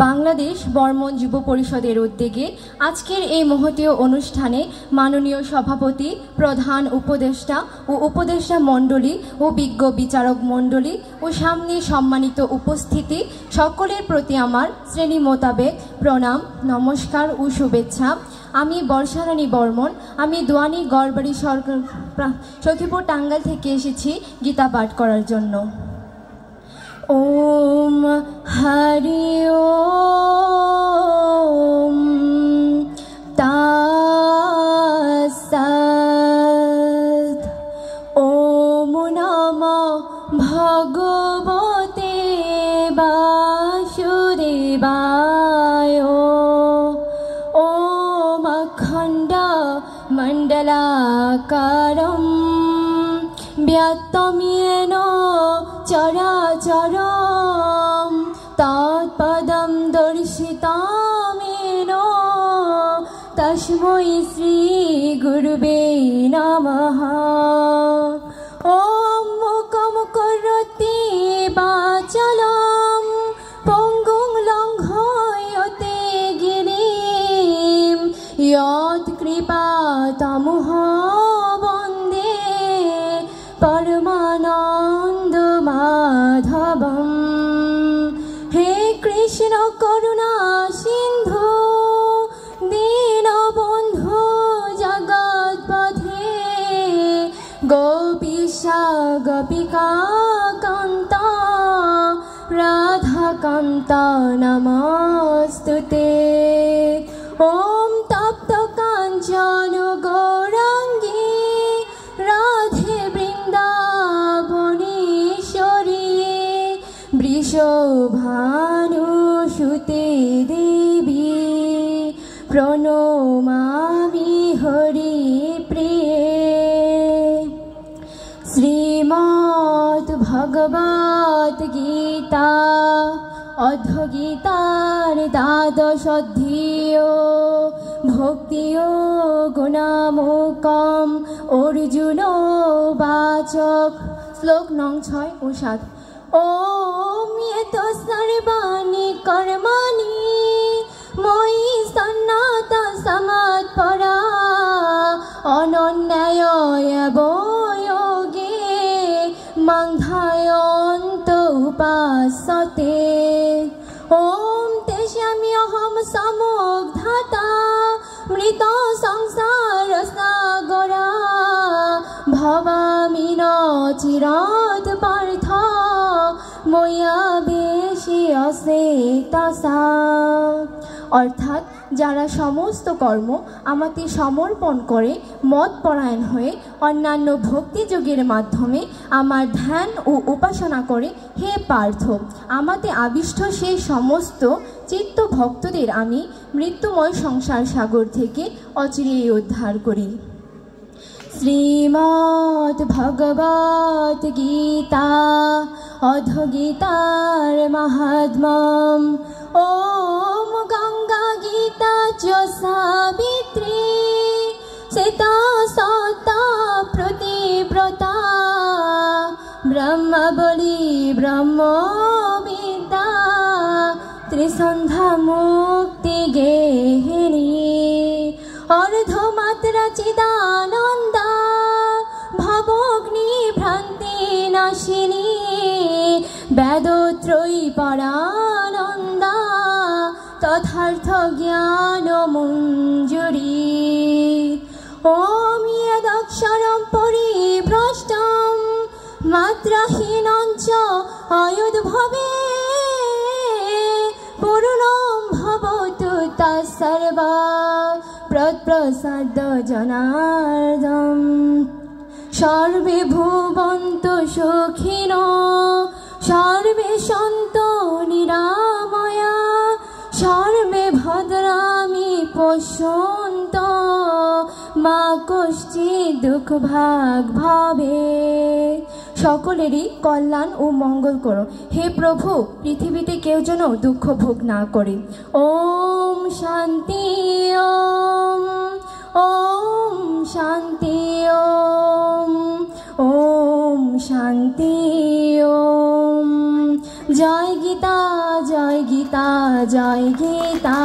বাংলাদেশ বর্মন যুব পরিষদের উদ্যোগে আজকের এই মহতীয় অনুষ্ঠানে মাননীয় সভাপতি, প্রধান উপদেষ্টা ও উপদেষ্টা মণ্ডলী ও বিজ্ঞ বিচারক মণ্ডলী ও সামনে সম্মানিত উপস্থিতি সকলের প্রতি আমার শ্রেণী মোতাবেক প্রণাম, নমস্কার ও শুভেচ্ছা। আমি বর্ষারানী বর্মন। আমি দোয়ানি গড়বাড়ি সরকার সখীপুর টাঙ্গাইল থেকে এসেছি গীতা পাঠ করার জন্য। ওম হরি ওম তাৎসাৎ। ওম নমঃ ভগবতে বাসুদেবায়। ওম অখণ্ড মণ্ডলাকারম ব্যক্তমেন চরাচরম তৎপদম দর্শিতামেন তস্मै শ্রী গুরুবে নমঃ। ওম মুখম করোতি বাচালম পঙ্গুং লঙ্ঘয়তে গিরিম যৎকৃপাতমহং বন্দে পরমানন্দ মাধবম। হে কৃষ্ণ করুণা সিন্ধু দীনবন্ধু জগৎপথে গোপীশা গোপিকা কান্ত রাধাকান্ত নমস্তুতে। ওম তপ্ত কাঞ্চন গৌরাঙ্গী রাধে বৃন্দাবনেশ্বরী বৃষভানুসুতে দেবী প্রণমামি হরিপ্রিয়ে। শ্রীমদ্ ভগবদ্ গীতা অধ্যগীতার দ্বাদশ অধ্যায় ভক্তিযোগ নামকম অর্জুন বাচক। শ্লোক নং 6 ও 7। ওম ইয়ত সর্বাণি কর্মাণি ময়ি সন্ন্যাত সমৎপরা অনন্যয়া যোগে মাং ধ্যায়ন্ত উপাসতে। ওম তেষাম্যহং সমুদ্ধাতা মৃত সংসার সাগরা ভবামি ন চিরাৎ পার্থ ময়া বেশিয়সে তসা। অর্থাৎ যারা সমস্ত কর্ম আমাতে সমর্পণ করে মতপরায়ণ হয়ে অন্যান্য ভক্তিযোগের মাধ্যমে আমার ধ্যান ও উপাসনা করে, হে পার্থ, আমাতে আবিষ্ট সেই সমস্ত চিত্ত ভক্তদের আমি মৃত্যুময় সংসার সাগর থেকে অচিরেই উদ্ধার করি। শ্রীমদ্ ভগবদ্ গীতা অধ্যগীতার মাহাত্ম্যম। ওম গঙ্গা গীতা চ সাবিত্রী সীতা সতা প্রতিব্রতা ব্রহ্মবলি ব্রহ্মবিদ্যা ত্রিসন্ধ্যা মুক্তি গেহিনী অর্ধমাত্রা চিদানন্দা ভবগ্নি ভ্রান্তি নাশিনী বেদত্রয়ী পরানন্দা তথার্থ জ্ঞান মঞ্জুরি। ওম যদক্ষরম পরিভ্রষ্টম মাত্রাহীনং চ অযুদ্ভবে পূর্ণং ভবতু তৎসর্বা প্রসাদ জনার্দন। সর্বে ভুবন্তু সুখিনো সর্বে সন্তু নিরাময়া সর্বে ভদ্রামি পশ্যন্তু মা কশ্চিৎ দুঃখ ভাগ ভাবে। সকলেরই কল্যাণ ও মঙ্গল করো, হে প্রভু, পৃথিবীতে কেউ যেন দুঃখ ভোগ না করে। ওম শান্তি ওম ওম শান্তি ওম ওম শান্তি ওম। জয় গীতা জয় গীতা জয় গীতা।